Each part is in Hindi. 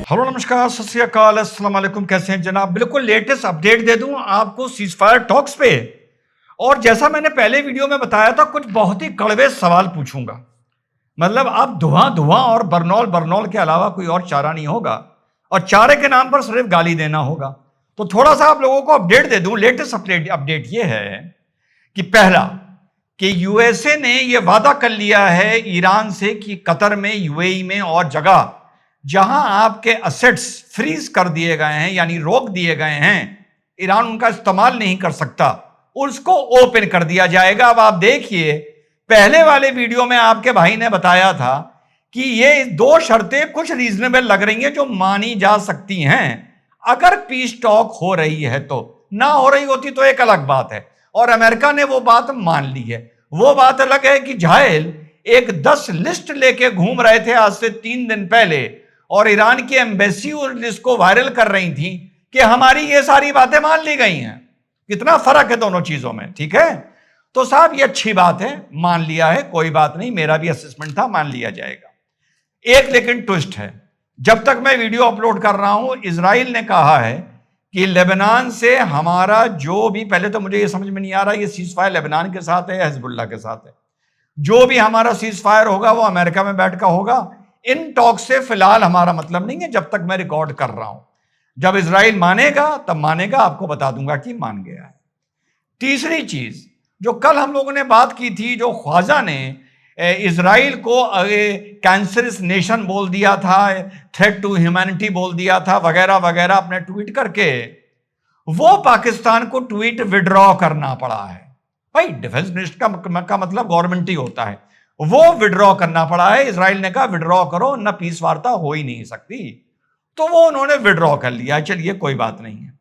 हेलो नमस्कार सत श्री अकाल अस्सलाम वालेकुम। कैसे हैं जनाब? बिल्कुल लेटेस्ट अपडेट दे दूं आपको सीजफायर टॉक्स पे। और जैसा मैंने पहले वीडियो में बताया था, कुछ बहुत ही कड़वे सवाल पूछूंगा। मतलब अब धुआं धुआं और बरनौल बरनौल के अलावा कोई और चारा नहीं होगा, और चारे के नाम पर सिर्फ गाली देना होगा। तो थोड़ा सा आप लोगों को अपडेट दे दूं। लेटेस्ट अपडेट ये है कि पहला, कि यूएसए ने यह वादा कर लिया है ईरान से कि कतर में, यूएई में और जगह जहां आपके असेट्स फ्रीज कर दिए गए हैं, यानी रोक दिए गए हैं, ईरान उनका इस्तेमाल नहीं कर सकता, उसको ओपन कर दिया जाएगा। अब आप देखिए, पहले वाले वीडियो में आपके भाई ने बताया था कि ये दो शर्तें कुछ रीजनेबल लग रही हैं, जो मानी जा सकती हैं अगर पीस टॉक हो रही है। तो ना हो रही होती तो एक अलग बात है, और अमेरिका ने वो बात मान ली है। वो बात अलग है कि झायल एक 10 लिस्ट लेके घूम रहे थे आज से 3 दिन पहले, और ईरान की एम्बेसी उस लिस्ट को वायरल कर रही थी कि हमारी ये सारी बातें मान ली गई हैं। कितना फर्क है दोनों चीजों में, ठीक है? तो साहब ये अच्छी बात है, मान लिया है, कोई बात नहीं, मेरा भी असेसमेंट था, मान लिया जाएगा। एक लेकिन ट्विस्ट है। जब तक मैं वीडियो अपलोड कर रहा हूं, इजराइल ने कहा है कि लेबनान से हमारा जो भी, पहले तो मुझे ये समझ में नहीं आ रहा ये सीज फायर लेबनान के साथ है या हिजबुल्लाह के साथ है। जो भी हमारा सीज फायर होगा वो अमेरिका में बैठ कर होगा। इन टॉक से फिलहाल हमारा मतलब नहीं है, जब तक मैं रिकॉर्ड कर रहा हूं। जब इजराइल मानेगा तब मानेगा, आपको बता दूंगा कि मान गया है। तीसरी चीज, जो कल हम लोगों ने बात की थी, जो ख्वाजा ने इजराइल को कैंसरस नेशन बोल दिया था, थ्रेट टू ह्यूमैनिटी बोल दिया था, वगैरह वगैरह अपने ट्वीट करके, वो पाकिस्तान को ट्वीट विड्रॉ करना पड़ा है। भाई डिफेंस मिनिस्टर का मतलब गवर्नमेंट ही होता है। वो विड्रॉ करना पड़ा है। इजराइल ने कहा विड्रॉ करो, न पीस वार्ता हो ही नहीं सकती, तो वो उन्होंने विड्रॉ कर लिया। चलिए कोई बात नहीं है।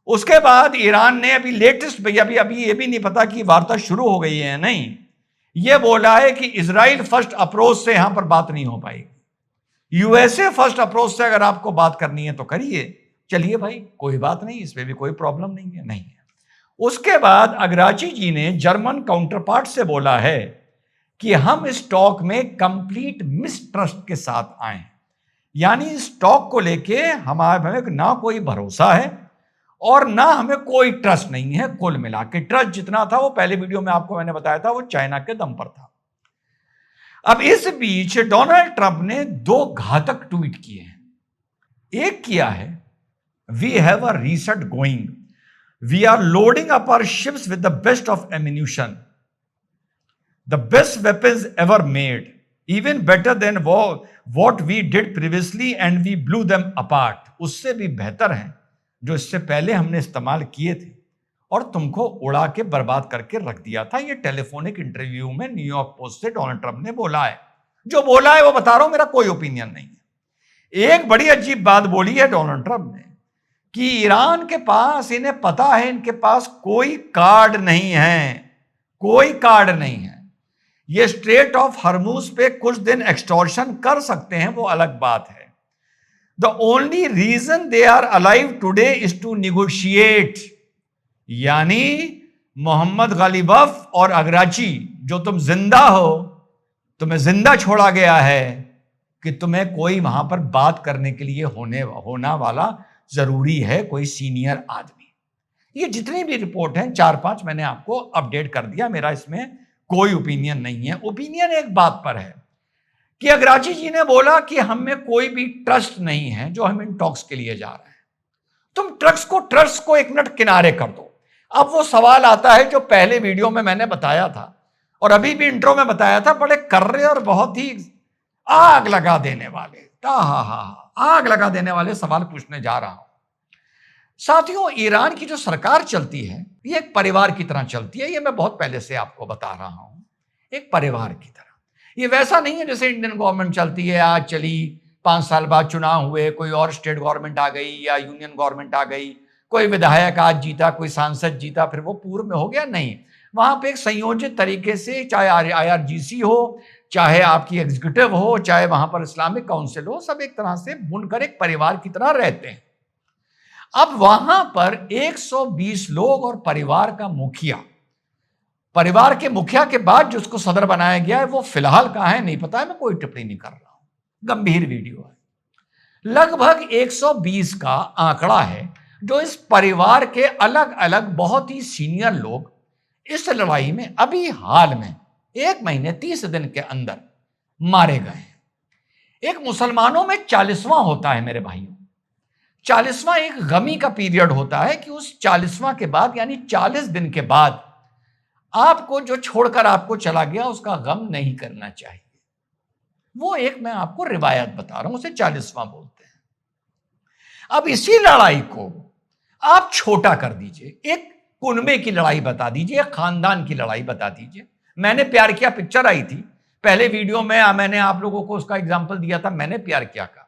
उसके बाद ईरान ने अभी लेटेस्ट, अभी ये भी नहीं पता कि वार्ता शुरू हो गई है या नहीं, ये बोला है कि इजराइल फर्स्ट अप्रोच से यहां पर बात नहीं हो पाएगी। यूएसए फर्स्ट अप्रोच से अगर आपको बात करनी है तो करिए। चलिए भाई, कोई बात नहीं, इसमें भी कोई प्रॉब्लम नहीं है, नहीं है। उसके बाद अगराची जी ने जर्मन काउंटरपार्ट से बोला है कि हम इस टॉक में कंप्लीट मिसट्रस्ट के साथ आए, यानी इस टॉक को लेके हमें ना कोई भरोसा है और ना हमें कोई ट्रस्ट नहीं है। कुल मिला के ट्रस्ट जितना था, वो पहले वीडियो में आपको मैंने बताया था, वो चाइना के दम पर था। अब इस बीच डोनाल्ड ट्रंप ने 2 घातक ट्वीट किए हैं। एक किया है, we have a reset going, we are loading up our ships with the best of ammunition, the best weapons ever made, even better than what we did previously and we blew them apart. उससे भी बेहतर हैं जो इससे पहले हमने इस्तेमाल किए थे और तुमको उड़ा के बर्बाद करके रख दिया था। ये टेलीफोनिक इंटरव्यू में न्यूयॉर्क पोस्ट से डोनाल्ड ट्रंप ने बोला है। जो बोला है वो बता रहा हूं, मेरा कोई ओपिनियन नहीं है। एक बड़ी अजीब बात बोली है डोनाल्ड ट्रंप ने कि ईरान के पास, इन्हें पता है, इनके पास कोई कार्ड नहीं है, कोई कार्ड नहीं है। ये स्ट्रेट ऑफ हरमूज पे कुछ दिन एक्सटॉर्शन कर सकते हैं, वो अलग बात है। The only reason they are alive today is to negotiate, यानी मोहम्मद गालिबफ और अगराची, जो तुम जिंदा हो, तुम्हें जिंदा छोड़ा गया है कि तुम्हें कोई वहां पर बात करने के लिए होना वाला जरूरी है, कोई सीनियर आदमी। ये जितनी भी रिपोर्ट हैं, 4-5 मैंने आपको अपडेट कर दिया। मेरा इसमें कोई ओपिनियन नहीं है। ओपिनियन एक बात पर है कि अगराची जी ने बोला कि हम में कोई भी ट्रस्ट नहीं है जो हम इन टॉक्स के लिए जा रहे हैं। तुम ट्रस्ट को 1 मिनट किनारे कर दो। अब वो सवाल आता है जो पहले वीडियो में मैंने बताया था और अभी भी इंट्रो में बताया था, बड़े कर्रे और बहुत ही आग लगा देने वाले, आग लगा देने वाले सवाल पूछने जा रहा हूं। साथियों, ईरान की जो सरकार चलती है, ये एक परिवार की तरह चलती है। ये मैं बहुत पहले से आपको बता रहा हूं, एक परिवार की तरह। ये वैसा नहीं है जैसे इंडियन गवर्नमेंट चलती है, आज चली, 5 साल बाद चुनाव हुए, कोई और स्टेट गवर्नमेंट आ गई या यूनियन गवर्नमेंट आ गई, कोई विधायक आज जीता, कोई सांसद जीता, फिर वो पूर्व में हो गया। नहीं, वहां पे एक संयोजित तरीके से, चाहे IRGC हो, चाहे आपकी एग्जीक्यूटिव हो, चाहे वहां पर इस्लामिक काउंसिल हो, सब एक तरह से बुनकर एक परिवार की तरह रहते हैं। अब वहां पर 120 लोग और परिवार का मुखिया, परिवार के मुखिया के बाद जिसको सदर बनाया गया है, वो फिलहाल कहां है नहीं पता है, मैं कोई टिप्पणी नहीं कर रहा हूं, गंभीर वीडियो है। लगभग 120 का आंकड़ा है जो इस परिवार के अलग अलग बहुत ही सीनियर लोग इस लड़ाई में अभी हाल में 1 महीने 30 दिन के अंदर मारे गए। एक मुसलमानों में 40वां होता है मेरे भाइयों, 40वां एक गमी का पीरियड होता है कि उस 40वां के बाद यानी 40 दिन के बाद आपको जो छोड़कर आपको चला गया उसका गम नहीं करना चाहिए। वो एक मैं आपको रिवायत बता रहा हूं, उसे 40वां बोलते हैं। अब इसी लड़ाई को आप छोटा कर दीजिए, एक कुनबे की लड़ाई बता दीजिए, एक खानदान की लड़ाई बता दीजिए। मैंने प्यार किया पिक्चर आई थी, पहले वीडियो में मैंने आप लोगों को उसका एग्जाम्पल दिया था, मैंने प्यार किया का।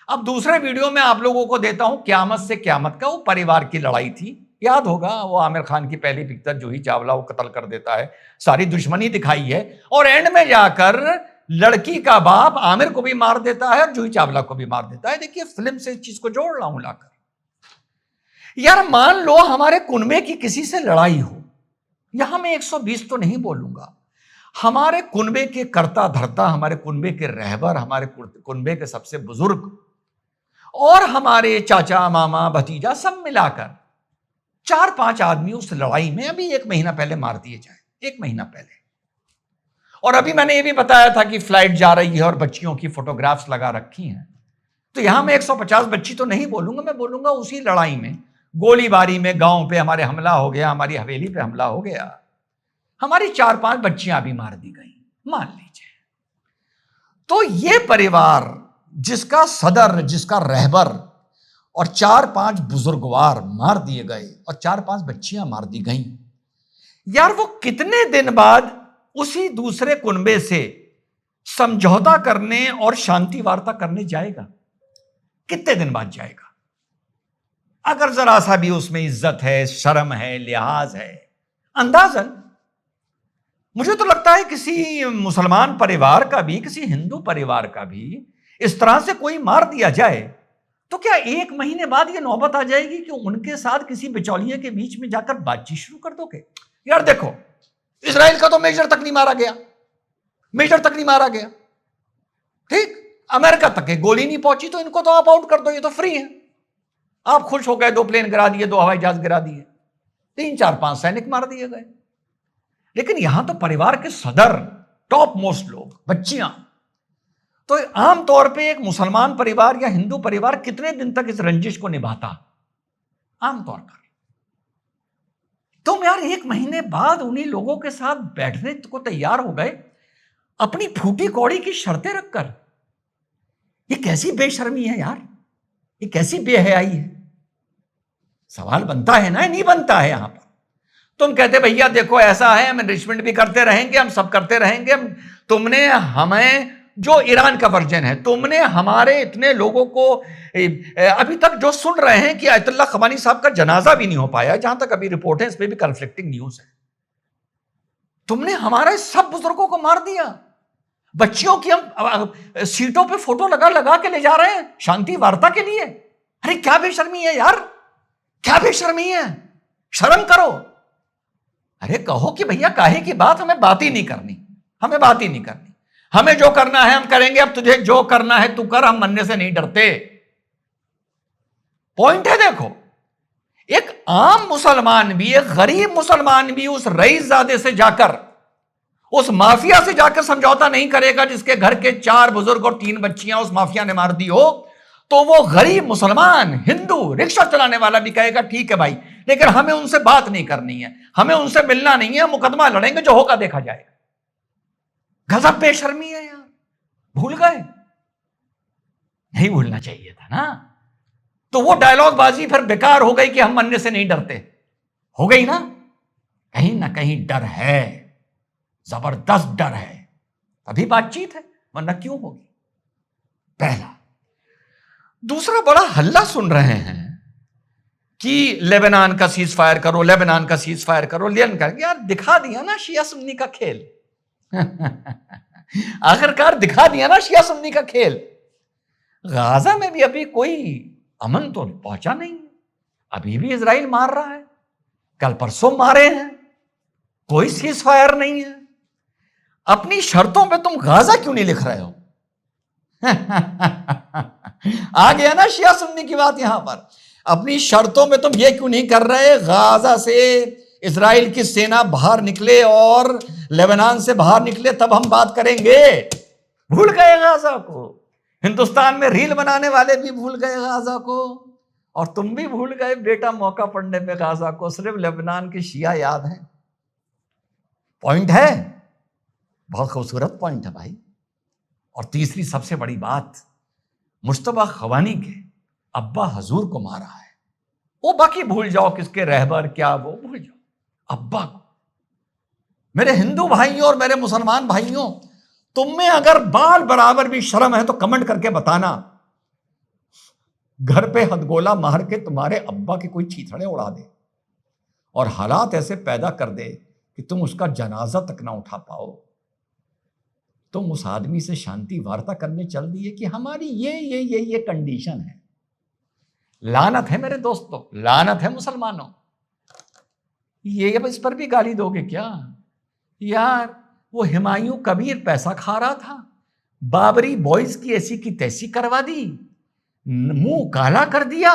अब दूसरे वीडियो में आप लोगों को देता हूं क्यामत से क्यामत का, वो परिवार की लड़ाई थी, याद होगा वो आमिर खान की पहली पिक्चर जूही चावला वो कत्ल कर देता है, सारी दुश्मनी दिखाई है और एंड में जाकर लड़की का बाप आमिर को भी मार देता है और जूही चावला को भी मार देता है। देखिए फिल्म से इस चीज को जोड़ रहा हूं लाकर। यार मान लो हमारे कुनबे की किसी से लड़ाई हो, यहां मैं 120 तो नहीं बोलूंगा, हमारे कुनबे के कर्ता धर्ता, हमारे कुनबे के रहबर, हमारे कुनबे के सबसे बुजुर्ग और हमारे चाचा मामा भतीजा सब मिलाकर 4-5 आदमी उस लड़ाई में अभी 1 महीना पहले मार दिए जाए, 1 महीना पहले। और अभी मैंने ये भी बताया था कि फ्लाइट जा रही है और बच्चियों की फोटोग्राफ्स लगा रखी हैं, तो यहां मैं 150 बच्ची तो नहीं बोलूंगा, मैं बोलूंगा उसी लड़ाई में गोलीबारी में गांव पे हमारे हमला हो गया, हमारी हवेली पे हमला हो गया, हमारी 4-5 बच्चियां भी मार दी गई, मान लीजिए। तो ये परिवार जिसका सदर, जिसका रहबर और 4-5 बुजुर्गवार मार दिए गए और 4-5 बच्चियां मार दी गई, यार वो कितने दिन बाद उसी दूसरे कुनबे से समझौता करने और शांति वार्ता करने जाएगा? कितने दिन बाद जाएगा? अगर जरा सा भी उसमें इज्जत है, शर्म है, लिहाज है, अंदाजन मुझे तो लगता है किसी मुसलमान परिवार का भी, किसी हिंदू परिवार का भी इस तरह से कोई मार दिया जाए तो क्या 1 महीने बाद यह नौबत आ जाएगी कि उनके साथ किसी बिचौलिए के बीच में जाकर बातचीत शुरू कर दोगे? यार देखो, इजराइल का तो मेजर तक नहीं मारा गया, मेजर तक नहीं मारा गया, ठीक, अमेरिका तक के गोली नहीं पहुंची, तो इनको तो आप आउट कर दो, ये तो फ्री है। आप खुश हो गए, 2 प्लेन गिरा दिए, 2 हवाई जहाज गिरा दिए, 3-4-5 सैनिक मार दिए गए। लेकिन यहां तो परिवार के सदर, टॉप मोस्ट लोग, बच्चियां, तो आमतौर पे एक मुसलमान परिवार या हिंदू परिवार कितने दिन तक इस रंजिश को निभाता आमतौर पर? तुम यार 1 महीने बाद उन्हीं लोगों के साथ बैठने को तैयार हो गए, अपनी फूटी कौड़ी की शर्तें रखकर। ये कैसी बेशर्मी है यार, ये कैसी बेहयाई है? सवाल बनता है ना, नहीं बनता है? यहां पर तुम कहते भैया देखो ऐसा है, हम एनरिचमेंट भी करते रहेंगे, हम सब करते रहेंगे, तुमने हमें, जो ईरान का वर्जन है, तुमने हमारे इतने लोगों को, अभी तक जो सुन रहे हैं कि आयतुल्लाह खमानी साहब का जनाजा भी नहीं हो पाया, जहां तक अभी रिपोर्ट है, इस पे भी कन्फ्लिक्टिंग न्यूज है। तुमने हमारे सब बुजुर्गों को मार दिया, बच्चियों की हम सीटों पे फोटो लगा लगा के ले जा रहे हैं शांति वार्ता के लिए। अरे क्या बेशर्मी है यार, क्या बेशर्मी है, शर्म करो। अरे कहो कि भैया काहे की बात, हमें बात ही नहीं करनी, हमें बात ही नहीं करनी, हमें जो करना है हम करेंगे, अब तुझे जो करना है तू कर, हम मरने से नहीं डरते। पॉइंट है, देखो, एक आम मुसलमान भी, एक गरीब मुसलमान भी उस रईसजादे से जाकर, उस माफिया से जाकर समझौता नहीं करेगा जिसके घर के 4 बुजुर्ग और 3 बच्चियां उस माफिया ने मार दी हो। तो वो गरीब मुसलमान हिंदू रिक्शा चलाने वाला भी कहेगा ठीक है भाई, लेकिन हमें उनसे बात नहीं करनी है, हमें उनसे मिलना नहीं है, मुकदमा लड़ेंगे, जो होगा देखा जाएगा। गजब बेशर्मी है यार, भूल गए? नहीं भूलना चाहिए था ना। तो वो डायलॉग बाजी फिर बेकार हो गई कि हम मरने से नहीं डरते, हो गई ना कहीं डर है, जबरदस्त डर है, तभी बातचीत है, वरना क्यों होगी? पहला। दूसरा, बड़ा हल्ला सुन रहे हैं कि लेबनान का सीज फायर करो, लेबनान का सीज फायर करो, यार दिखा दिया ना शिया सुन्नी का खेल। आखिरकार दिखा दिया ना शिया सुन्नी का खेल। गाजा में भी अभी कोई अमन तो पहुंचा नहीं, अभी भी इजराइल मार रहा है, कल परसों मारे हैं, कोई सीज फायर नहीं है। अपनी शर्तों पे तुम गाजा क्यों नहीं लिख रहे हो? आ गया ना शिया सुन्नी की बात यहां पर। अपनी शर्तों में तुम ये क्यों नहीं कर रहे, गाजा से इजराइल की सेना बाहर निकले और लेबनान से बाहर निकले तब हम बात करेंगे। भूल गए गाजा को। हिंदुस्तान में रील बनाने वाले भी भूल गए गाजा को, और तुम भी भूल गए बेटा मौका पड़ने पे गाजा को। सिर्फ लेबनान के शिया याद है। पॉइंट है, बहुत खूबसूरत पॉइंट है भाई। और तीसरी सबसे बड़ी बात, मुस्तफा खवानी के अब्बा हजूर को मारा है। वो बाकी भूल जाओ, किसके रहबर क्या, वो भूल जाओ, अब्बा को। मेरे हिंदू भाइयों और मेरे मुसलमान भाइयों, तुम में अगर बाल बराबर भी शर्म है तो कमेंट करके बताना। घर पे हथगोला मार के तुम्हारे अब्बा के कोई चीथड़े उड़ा दे और हालात ऐसे पैदा कर दे कि तुम उसका जनाजा तक ना उठा पाओ। तुम उस आदमी से शांति वार्ता करने चल दिए कि हमारी ये कंडीशन है। लानत है मेरे दोस्तों, लानत है मुसलमानों। ये अब इस पर भी गाली दोगे क्या यार? वो हुमायूं कबीर पैसा खा रहा था, बाबरी बॉयज की ऐसी की तैसी करवा दी, मुंह काला कर दिया,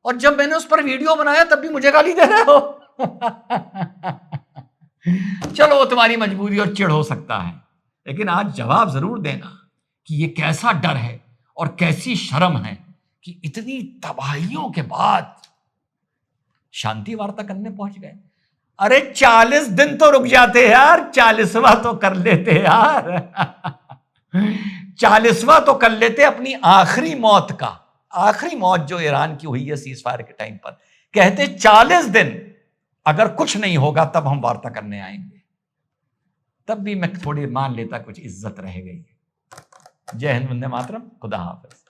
और जब मैंने उस पर वीडियो बनाया तब भी मुझे गाली दे रहे हो। चलो वो तुम्हारी मजबूरी और चिढ़ हो सकता है, लेकिन आज जवाब जरूर देना कि ये कैसा डर है और कैसी शर्म है कि इतनी तबाहियों के बाद शांति वार्ता करने पहुंच गए। अरे 40 दिन तो रुक जाते यार, 40वां तो कर लेते यार। 40वां तो कर लेते। अपनी आखिरी मौत का, आखिरी मौत जो ईरान की हुई है सीज फायर के टाइम पर, कहते 40 दिन अगर कुछ नहीं होगा तब हम वार्ता करने आएंगे। तब भी मैं थोड़ी मान लेता कुछ इज्जत रह गई। जय हिंद, वंदे मातरम, खुदा हाफिज।